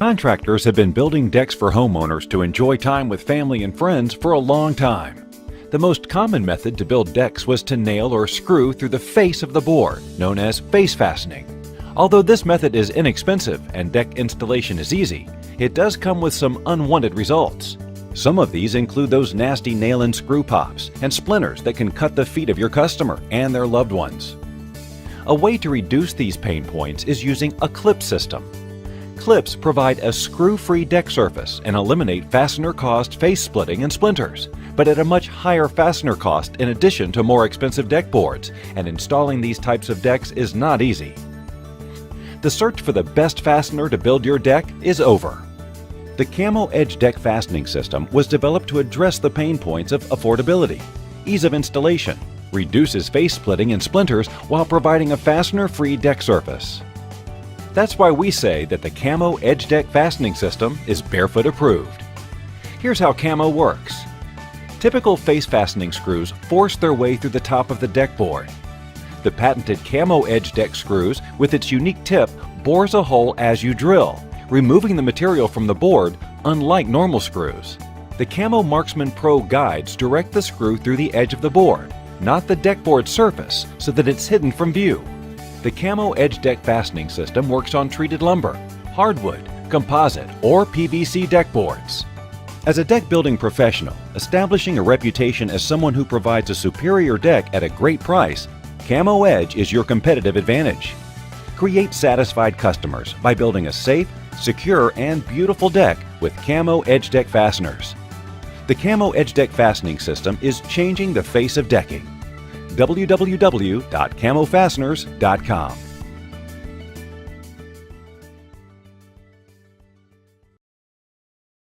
Contractors have been building decks for homeowners to enjoy time with family and friends for a long time. The most common method to build decks was to nail or screw through the face of the board, known as face fastening. Although this method is inexpensive and deck installation is easy, it does come with some unwanted results. Some of these include those nasty nail and screw pops and splinters that can cut the feet of your customer and their loved ones. A way to reduce these pain points is using a clip system. Clips provide a screw-free deck surface and eliminate fastener-caused face splitting and splinters, but at a much higher fastener cost in addition to more expensive deck boards, and installing these types of decks is not easy. The search for the best fastener to build your deck is over. The CAMO Edge Deck Fastening System was developed to address the pain points of affordability, ease of installation, reduces face splitting and splinters while providing a fastener-free deck surface. That's why we say that the CAMO Edge Deck Fastening System is barefoot approved. Here's how CAMO works. Typical face fastening screws force their way through the top of the deck board. The patented CAMO Edge Deck screws, with its unique tip, bores a hole as you drill, removing the material from the board, unlike normal screws. The CAMO Marksman Pro guides direct the screw through the edge of the board, not the deck board surface, so that it's hidden from view. The CAMO Edge Deck Fastening System works on treated lumber, hardwood, composite, or PVC deck boards. As a deck building professional, establishing a reputation as someone who provides a superior deck at a great price, CAMO Edge is your competitive advantage. Create satisfied customers by building a safe, secure, and beautiful deck with CAMO Edge Deck Fasteners. The CAMO Edge Deck Fastening System is changing the face of decking. www.camofasteners.com